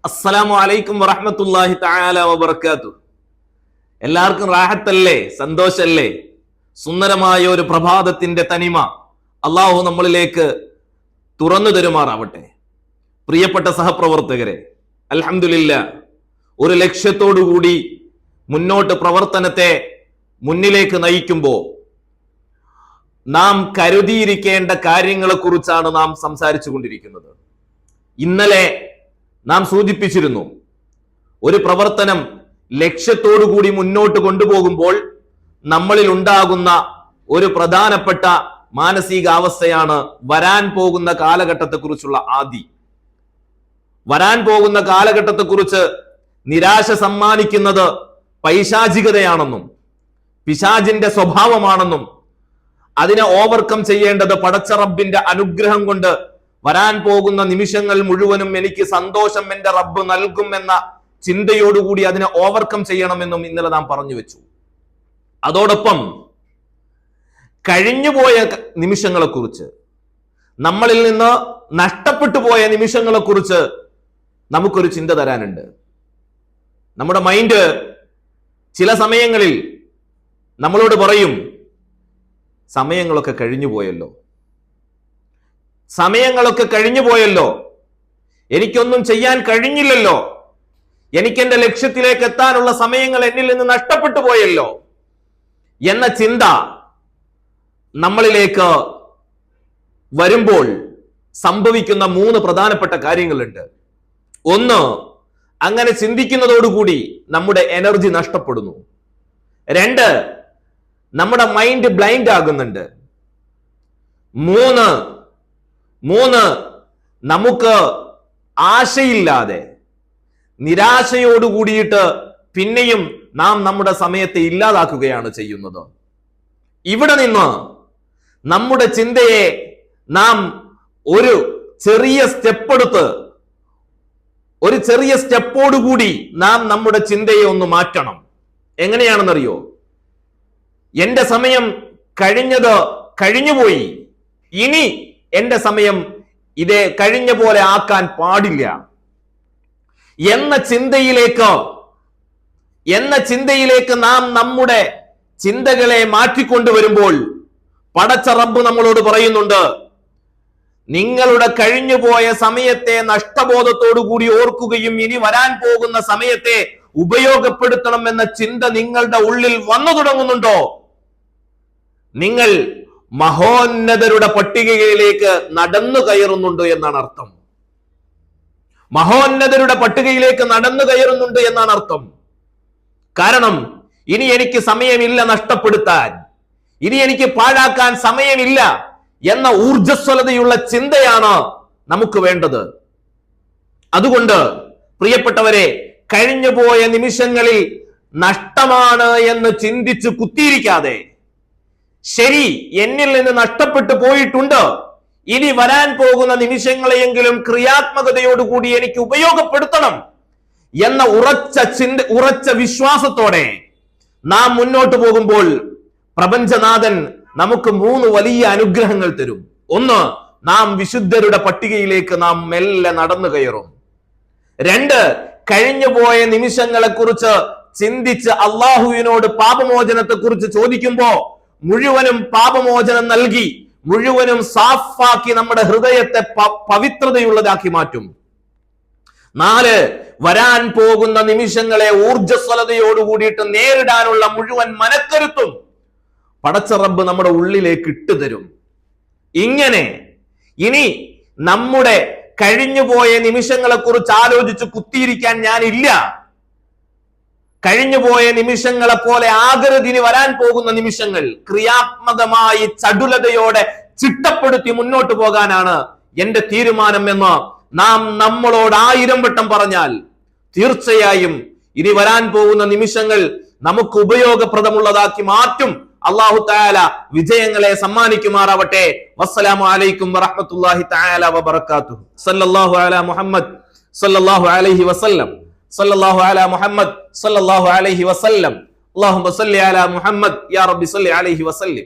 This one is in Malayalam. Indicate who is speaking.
Speaker 1: അസ്സലാമു അലൈക്കും വറഹ്മത്തുള്ളാഹി തആല വബറകാതുഹു. എല്ലാവർക്കും റാഹത്തല്ലേ, സന്തോഷല്ലേ? സുന്ദരമായ ഒരു പ്രഭാതത്തിന്റെ തനിമ അള്ളാഹു നമ്മളിലേക്ക് തുറന്നു തരുമാറാവട്ടെ. പ്രിയപ്പെട്ട സഹപ്രവർത്തകരെ, അൽഹംദുലില്ലാഹ്, ഒരു ലക്ഷ്യത്തോടുകൂടി മുന്നോട്ട് പ്രവർത്തനത്തെ മുന്നിലേക്ക് നയിക്കുമ്പോൾ നാം കരുതിയിരിക്കേണ്ട കാര്യങ്ങളെ കുറിച്ചാണ് നാം സംസാരിച്ചു കൊണ്ടിരിക്കുന്നത്. ഇന്നലെ നാം സൂചിപ്പിച്ചിരുന്നു, ഒരു പ്രവർത്തനം ലക്ഷ്യത്തോടുകൂടി മുന്നോട്ട് കൊണ്ടുപോകുമ്പോൾ നമ്മളിൽ ഉണ്ടാകുന്ന ഒരു പ്രധാനപ്പെട്ട മാനസികാവസ്ഥയാണ് വരാൻ പോകുന്ന കാലഘട്ടത്തെക്കുറിച്ചുള്ള ആദി. വരാൻ പോകുന്ന കാലഘട്ടത്തെക്കുറിച്ച് നിരാശ സമ്മാനിക്കുന്നത് പൈശാചികതയാണെന്നും പിശാചിന്റെ സ്വഭാവമാണെന്നും അതിനെ ഓവർകം ചെയ്യേണ്ടത് പടച്ച റബ്ബിന്റെ അനുഗ്രഹം കൊണ്ട് വരാൻ പോകുന്ന നിമിഷങ്ങൾ മുഴുവനും എനിക്ക് സന്തോഷം എന്റെ റബ്ബ് നൽകും എന്ന ചിന്തയോടുകൂടി അതിനെ ഓവർകം ചെയ്യണമെന്നും ഇന്നലെ നാം പറഞ്ഞു വെച്ചു. അതോടൊപ്പം കഴിഞ്ഞുപോയ നിമിഷങ്ങളെക്കുറിച്ച്, നമ്മളിൽ നിന്ന് നഷ്ടപ്പെട്ടു പോയ നിമിഷങ്ങളെക്കുറിച്ച് നമുക്കൊരു ചിന്ത തരാനുണ്ട്. നമ്മുടെ മൈൻഡ് ചില സമയങ്ങളിൽ നമ്മളോട് പറയും, സമയങ്ങളൊക്കെ കഴിഞ്ഞു പോയല്ലോ, സമയങ്ങളൊക്കെ കഴിഞ്ഞു പോയല്ലോ, എനിക്കൊന്നും ചെയ്യാൻ കഴിഞ്ഞില്ലല്ലോ, എനിക്കെന്റെ ലക്ഷ്യത്തിലേക്ക് എത്താനുള്ള സമയങ്ങൾ എന്നിൽ നിന്ന് നഷ്ടപ്പെട്ടു പോയല്ലോ എന്ന ചിന്ത നമ്മളിലേക്ക് വരുമ്പോൾ സംഭവിക്കുന്ന 3 പ്രധാനപ്പെട്ട കാര്യങ്ങളുണ്ട്. ഒന്ന്, അങ്ങനെ ചിന്തിക്കുന്നതോടുകൂടി നമ്മുടെ എനർജി നഷ്ടപ്പെടുന്നു. 2, നമ്മുടെ മൈൻഡ് ബ്ലൈൻഡ് ആകുന്നുണ്ട്. 3, നമുക്ക് ആശയില്ലാതെ നിരാശയോടുകൂടിയിട്ട് പിന്നെയും നാം നമ്മുടെ സമയത്തെ ഇല്ലാതാക്കുകയാണ് ചെയ്യുന്നത്. ഇവിടെ നിന്ന് നമ്മുടെ ചിന്തയെ നാം ഒരു ചെറിയ സ്റ്റെപ്പെടുത്ത്, ഒരു ചെറിയ സ്റ്റെപ്പോടുകൂടി നാം നമ്മുടെ ചിന്തയെ ഒന്ന് മാറ്റണം. എങ്ങനെയാണെന്നറിയോ? എന്റെ സമയം കഴിഞ്ഞത് കഴിഞ്ഞുപോയി, ഇനി എന്റെ സമയം ഇതേ കഴിഞ്ഞ പോലെ ആക്കാൻ പാടില്ല എന്ന ചിന്തയിലേക്ക് നാം നമ്മുടെ ചിന്തകളെ മാറ്റിക്കൊണ്ടുവരുമ്പോൾ പടച്ച റബ്ബ് നമ്മളോട് പറയുന്നുണ്ട്, നിങ്ങളുടെ കഴിഞ്ഞുപോയ സമയത്തെ നഷ്ടബോധത്തോടു കൂടി ഓർക്കുകയും ഇനി വരാൻ പോകുന്ന സമയത്തെ ഉപയോഗപ്പെടുത്തണം എന്ന ചിന്ത നിങ്ങളുടെ ഉള്ളിൽ വന്നു തുടങ്ങുന്നുണ്ടോ, നിങ്ങൾ മഹോന്നതരുടെ പട്ടികയിലേക്ക് നടന്നു കയറുന്നുണ്ട് എന്നാണ് അർത്ഥം. മഹോന്നതരുടെ പട്ടികയിലേക്ക് നടന്നു കയറുന്നുണ്ട് എന്നാണ് അർത്ഥം. കാരണം ഇനി എനിക്ക് സമയമില്ല നഷ്ടപ്പെടുത്താൻ, ഇനി എനിക്ക് പാഴാക്കാൻ സമയമില്ല എന്ന ഊർജ്ജസ്വലതയുള്ള ചിന്തയാണ് നമുക്ക് വേണ്ടത്. അതുകൊണ്ട് പ്രിയപ്പെട്ടവരെ, കഴിഞ്ഞുപോയ നിമിഷങ്ങളിൽ നഷ്ടമാണ് എന്ന് ചിന്തിച്ച് കുത്തിയിരിക്കാതെ, ശരി, എന്നിൽ നിന്ന് നഷ്ടപ്പെട്ടു പോയിട്ടുണ്ട്, ഇനി വരാൻ പോകുന്ന നിമിഷങ്ങളെയെങ്കിലും ക്രിയാത്മകതയോടുകൂടി എനിക്ക് ഉപയോഗപ്പെടുത്തണം എന്ന ഉറച്ച വിശ്വാസത്തോടെ നാം മുന്നോട്ട് പോകുമ്പോൾ പ്രപഞ്ചനാഥൻ നമുക്ക് 3 വലിയ അനുഗ്രഹങ്ങൾ തരും. ഒന്ന്, നാം വിശുദ്ധരുടെ പട്ടികയിലേക്ക് നാം മെല്ലെ നടന്നു കയറും. 2, കഴിഞ്ഞുപോയ നിമിഷങ്ങളെ കുറിച്ച് ചിന്തിച്ച് അള്ളാഹുവിനോട് പാപമോചനത്തെ കുറിച്ച് ചോദിക്കുമ്പോ മുഴുവനും പാപമോചനം നൽകി മുഴുവനും സാഫാക്കി നമ്മുടെ ഹൃദയത്തെ പവിത്രതയുള്ളതാക്കി മാറ്റും. 4, വരാൻ പോകുന്ന നിമിഷങ്ങളെ ഊർജ്ജസ്വലതയോടുകൂടിയിട്ട് നേരിടാനുള്ള മുഴുവൻ മനക്കരുത്തും പടച്ച റബ്ബ് നമ്മുടെ ഉള്ളിലേക്ക് ഇട്ടുതരും. ഇങ്ങനെ ഇനി നമ്മുടെ കഴിഞ്ഞുപോയ നിമിഷങ്ങളെ കുറിച്ച് ആലോചിച്ച് കുത്തിയിരിക്കാൻ ഞാനില്ല. കഴിഞ്ഞുപോയ നിമിഷങ്ങളെ പോലെ ആകരുതിന് വരാൻ പോകുന്ന നിമിഷങ്ങൾ ക്രിയാത്മകമായി ചടുലതയോടെ ചിട്ടപ്പെടുത്തി മുന്നോട്ട് പോകാനാണ് എന്റെ തീരുമാനം എന്ന് നാം നമ്മളോട് 1000 വട്ടം പറഞ്ഞാൽ തീർച്ചയായും ഇനി വരാൻ പോകുന്ന നിമിഷങ്ങൾ നമുക്ക് ഉപയോഗപ്രദമുള്ളതാക്കി മാറ്റും. അല്ലാഹു തആല വിജയങ്ങളെ സമ്മാനിക്കുമാറാവട്ടെ. വസ്സലാമു അലൈക്കും വറഹ്മത്തുള്ളാഹി തആല വബറകാതുഹു. സല്ലല്ലാഹു അലാ മുഹമ്മദ് സല്ലല്ലാഹു അലൈഹി വസല്ലം. സല്ലല്ലാഹു അലാ മുഹമ്മദ് സല്ലല്ലാഹു അലൈഹി വസല്ലം. അല്ലാഹുമ്മ സല്ലി അലാ മുഹമ്മദ് യാ റബ്ബി സല്ലി അലൈഹി വസല്ലം.